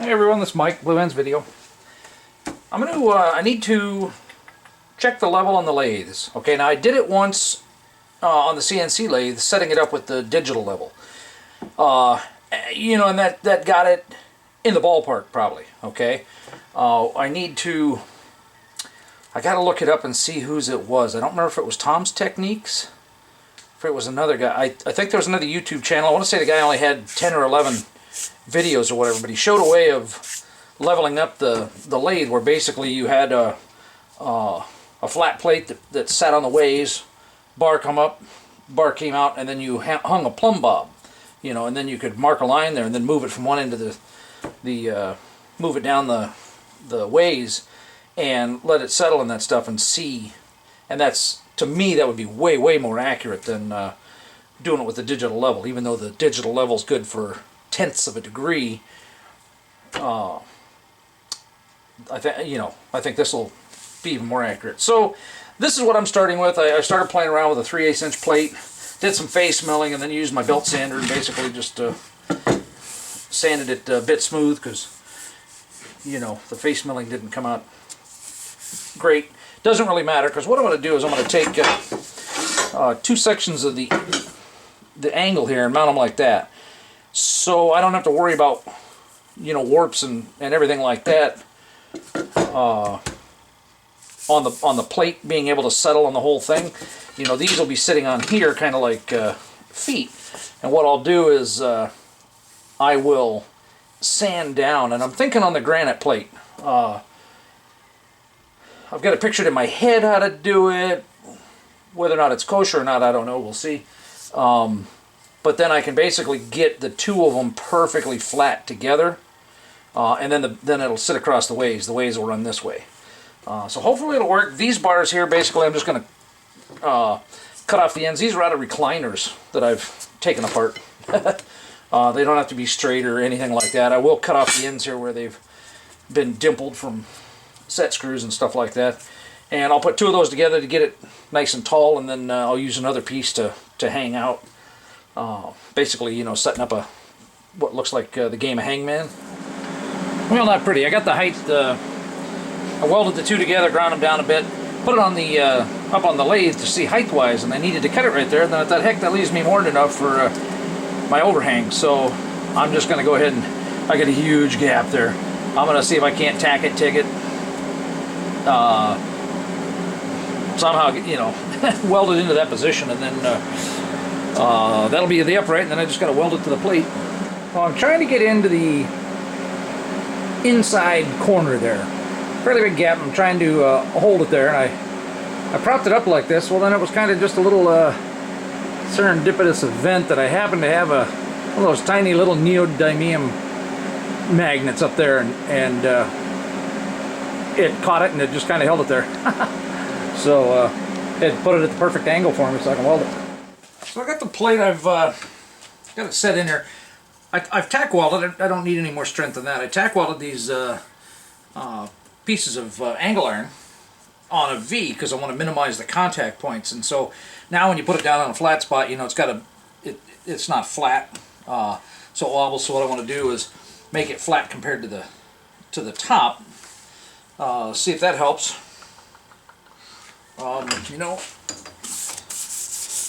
Hey everyone, this is Mike, Blue Ends Video. I need to check the level on the lathes. Okay, now I did it once on the CNC lathe, setting it up with the digital level. And that got it in the ballpark probably, okay? I gotta look it up and see whose it was. I don't remember if it was Tom's Techniques, if it was another guy. I think there was another YouTube channel. I want to say the guy only had 10 or 11 videos or whatever, but he showed a way of leveling up the lathe where basically you had a flat plate that sat on the ways, bar come up, bar came out, and then you hung a plumb bob, and then you could mark a line there and then move it from one end to move it down the ways and let it settle in that stuff and see. And that's, to me, that would be way more accurate than doing it with the digital level, even though the digital level is good for tenths of a degree. I think this will be even more accurate. So this is what I'm starting with. I started playing around with a 3/8 inch plate, did some face milling, and then used my belt sander and basically just sanded it a bit smooth because the face milling didn't come out great. Doesn't really matter, because what I'm going to do is I'm going to take two sections of the angle here and mount them like that, so I don't have to worry about warps and everything like that on the plate being able to settle on the whole thing. These will be sitting on here kind of like feet, and what I'll do is I will sand down, and I'm thinking on the granite plate. I've got it pictured in my head how to do it. Whether or not it's kosher or not, I don't know. We'll see. But then I can basically get the two of them perfectly flat together, and then it'll sit across the ways. The ways will run this way. So hopefully it'll work. These bars here, basically, I'm just going to cut off the ends. These are out of recliners that I've taken apart. They don't have to be straight or anything like that. I will cut off the ends here where they've been dimpled from set screws and stuff like that. And I'll put two of those together to get it nice and tall, and then I'll use another piece to hang out. Basically, setting up what looks like the game of Hangman. Well, not pretty. I got the height. I welded the two together, ground them down a bit, put it on the up on the lathe to see height-wise, and I needed to cut it right there. And then I thought, heck, that leaves me more than enough for my overhang. So I'm just going to go ahead and I got a huge gap there. I'm going to see if I can't tack it, TIG it. Somehow, weld it into that position, and then that'll be the upright, and then I just got to weld it to the plate. Well, I'm trying to get into the inside corner there. Fairly big gap. I'm trying to hold it there, and I propped it up like this. Well, then it was kind of just a little serendipitous event that I happened to have one of those tiny little neodymium magnets up there, and it caught it, and it just kind of held it there. So it put it at the perfect angle for me so I can weld it. So I got the plate, I've got it set in there. I've tack welded it. I don't need any more strength than that. I tack welded these pieces of angle iron on a V because I want to minimize the contact points. And so now when you put it down on a flat spot, it's not flat. So what I want to do is make it flat compared to the top. See if that helps.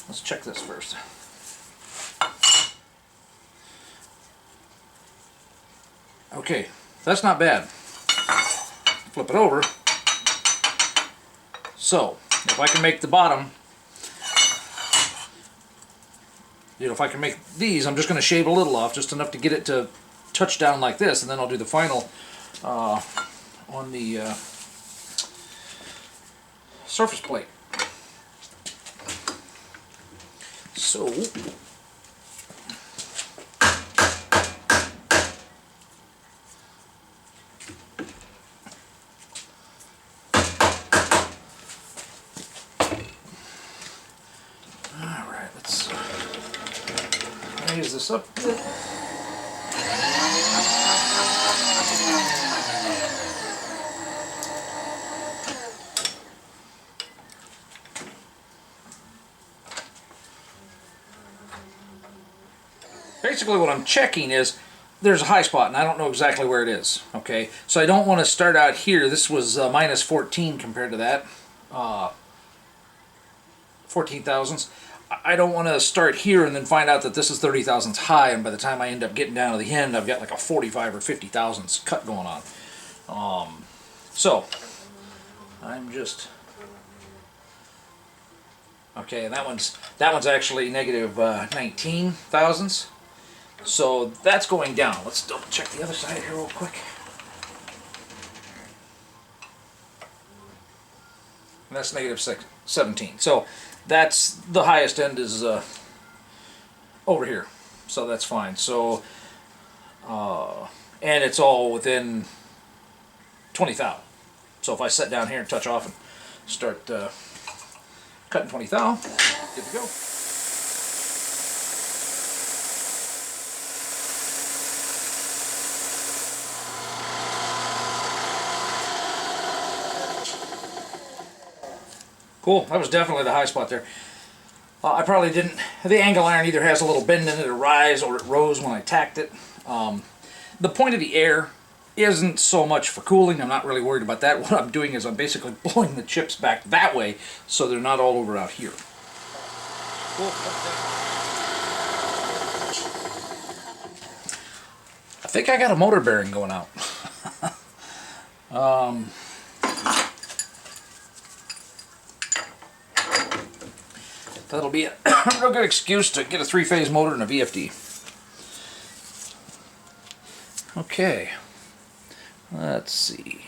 Let's check this first. Okay, that's not bad. Flip it over. So, if I can make the bottom, if I can make these, I'm just going to shave a little off, just enough to get it to touch down like this, and then I'll do the final on the surface plate. So alright, let's raise this up a bit. Basically what I'm checking is there's a high spot, and I don't know exactly where it is. Okay, so I don't want to start out here. This was minus 14 compared to that, 14 thousandths. I don't want to start here and then find out that this is 30 thousandths high, and by the time I end up getting down to the end, I've got like a 45 or 50 thousandths cut going on. So I'm just okay. And that one's actually negative 19 thousandths. So that's going down. Let's double check the other side here real quick. And that's negative 17. So that's the highest end is over here. So that's fine. So and it's all within 20 thou. So if I sit down here and touch off and start cutting 20 thou, good to go. Cool, that was definitely the high spot there. I probably didn't, the angle iron either has a little bend in it, a rise, or it rose when I tacked it. The point of the air isn't so much for cooling. I'm not really worried about that. What I'm doing is I'm basically blowing the chips back that way so they're not all over out here. Cool. I think I got a motor bearing going out. That'll be a real good excuse to get a three-phase motor and a VFD. Okay, let's see.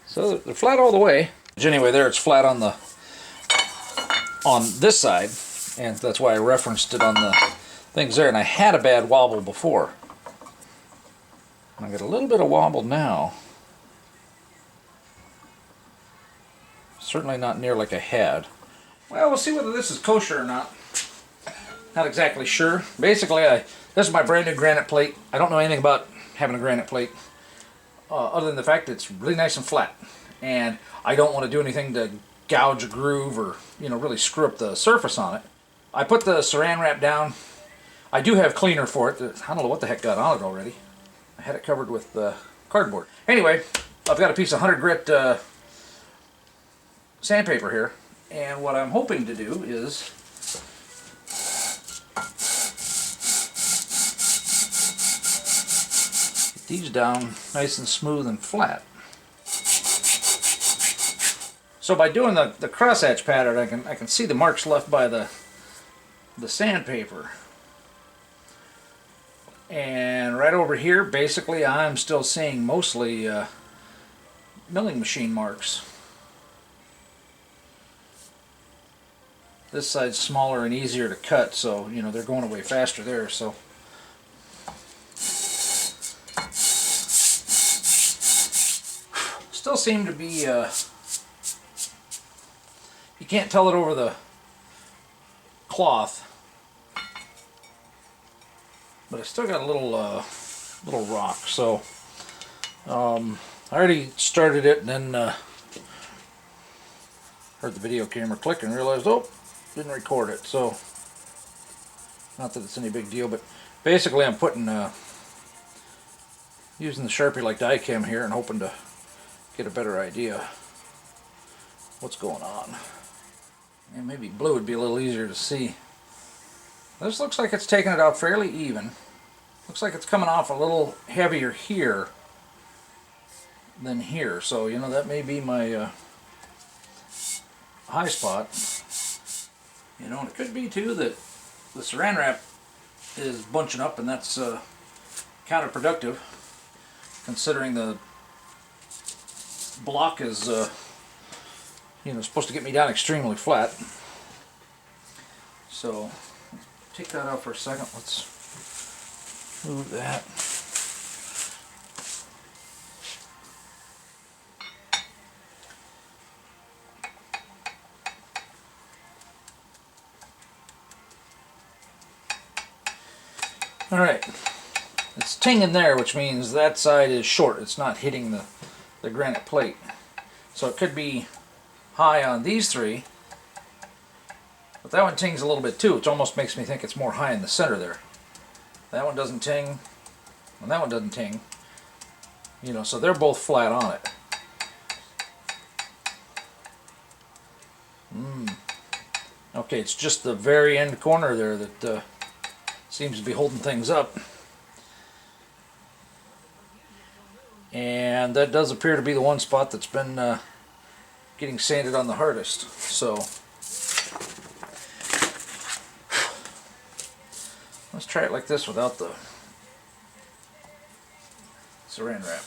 So they're flat all the way. Anyway, there it's flat on this side, and that's why I referenced it on the things there. And I had a bad wobble before. I got a little bit of wobble now. Certainly not near like I had. Well, we'll see whether this is kosher or not. Not exactly sure. Basically, this is my brand new granite plate. I don't know anything about having a granite plate, other than the fact that it's really nice and flat. And I don't want to do anything to gouge a groove or, you know, really screw up the surface on it. I put the saran wrap down. I do have cleaner for it. I don't know what the heck got on it already. I had it covered with cardboard. Anyway, I've got a piece of 100 grit sandpaper here, and what I'm hoping to do is get these down nice and smooth and flat. So by doing the crosshatch pattern, I can see the marks left by the sandpaper. And right over here, basically, I'm still seeing mostly milling machine marks. This side's smaller and easier to cut, so you know they're going away faster there. So still seem to be. You can't tell it over the cloth, but I still got a little rock. So I already started it, and then heard the video camera click and realized, oh, didn't record it. So not that it's any big deal, but basically I'm putting using the Sharpie like die cam here and hoping to get a better idea what's going on. And maybe blue would be a little easier to see. This looks like it's taking it out fairly even. Looks like it's coming off a little heavier here than here. So, you know, that may be my high spot. You know, and it could be too that the saran wrap is bunching up, and that's counterproductive, considering the block is you know, supposed to get me down extremely flat. So take that out for a second. Let's move that. All right, it's tinging there, which means that side is short. It's not hitting the granite plate. So it could be high on these three But that one tings a little bit too, which almost makes me think it's more high in the center there. That one doesn't ting, and that one doesn't ting. You know, so they're both flat on it. Okay, it's just the very end corner there that seems to be holding things up. And that does appear to be the one spot that's been getting sanded on the hardest. So let's try it like this without the saran wrap.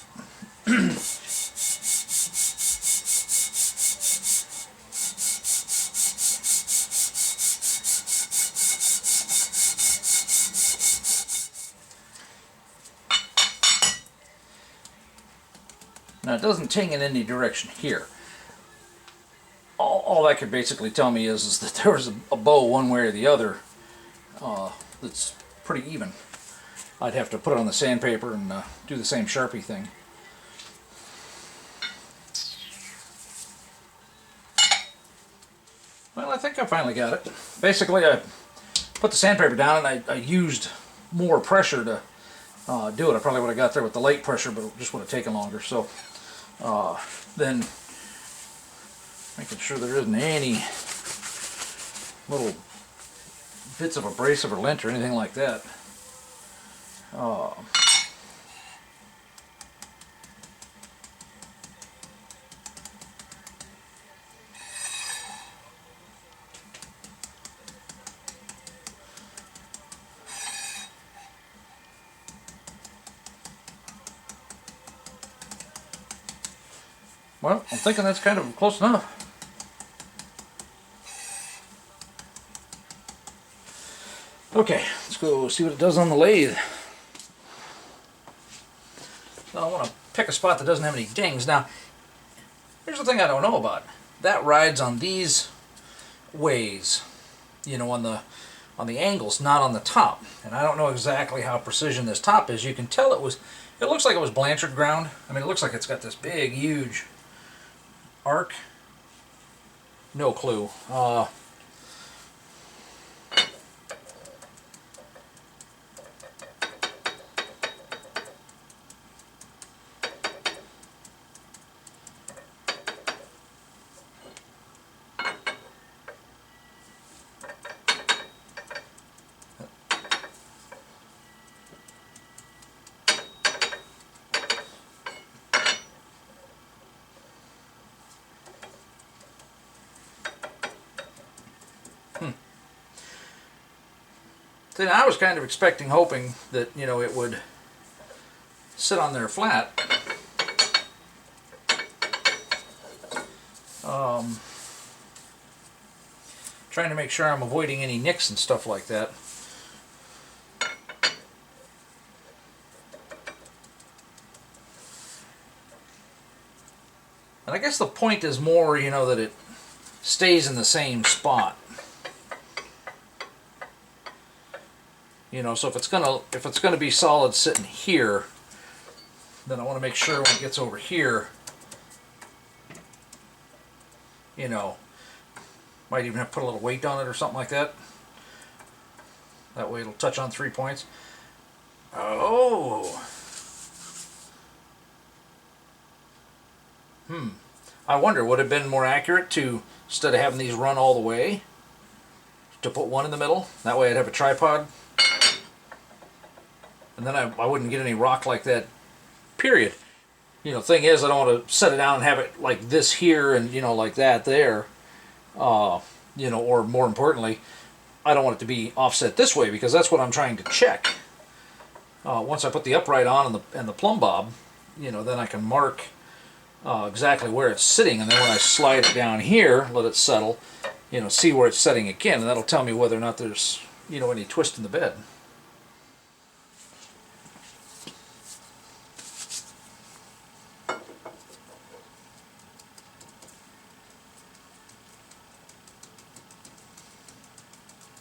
Now it doesn't ting in any direction here. All that could basically tell me is that there was a bow one way or the other that's pretty even. I'd have to put it on the sandpaper and do the same Sharpie thing. Well, I think I finally got it. Basically, I put the sandpaper down and I used more pressure to do it. I probably would have got there with the light pressure, but it just would have taken longer. So then making sure there isn't any little bits of abrasive or lint or anything like that. Well, I'm thinking that's kind of close enough. Okay, let's go see what it does on the lathe. Now I want to pick a spot that doesn't have any dings. Now, here's the thing I don't know about. That rides on these ways, you know, on the angles, not on the top. And I don't know exactly how precision this top is. You can tell it looks like it was Blanchard ground. I mean, it looks like it's got this big, huge arc. No clue. Then I was kind of hoping that, you know, it would sit on there flat. Trying to make sure I'm avoiding any nicks and stuff like that. And I guess the point is more, you know, that it stays in the same spot. You know, so if it's gonna be solid sitting here, then I want to make sure when it gets over here, you know, might even have to put a little weight on it or something like that. That way it'll touch on 3 points. Oh. I wonder, would it have been more accurate to, instead of having these run all the way, to put one in the middle? That way I'd have a tripod. And then I wouldn't get any rock like that, period. You know, thing is, I don't want to set it down and have it like this here and, you know, like that there. You know, or more importantly, I don't want it to be offset this way because that's what I'm trying to check. Once I put the upright on and the plumb bob, you know, then I can mark exactly where it's sitting, and then when I slide it down here, let it settle, you know, see where it's setting again, and that'll tell me whether or not there's, you know, any twist in the bed.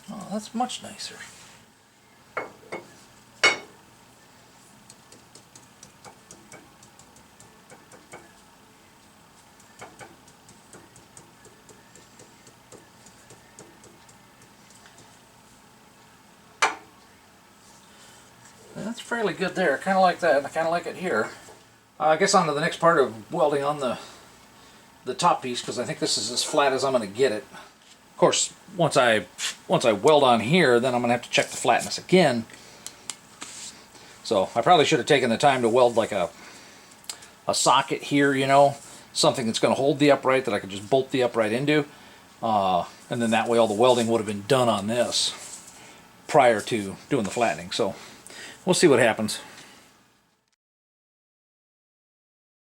Oh, that's much nicer. That's fairly good there. Kind of like that. I kind of like it here. I guess on to the next part of welding on the top piece, because I think this is as flat as I'm going to get it. Of course, once I weld on here, then I'm going to have to check the flatness again. So I probably should have taken the time to weld like a socket here, you know, something that's going to hold the upright that I could just bolt the upright into. And then that way all the welding would have been done on this prior to doing the flattening. So we'll see what happens.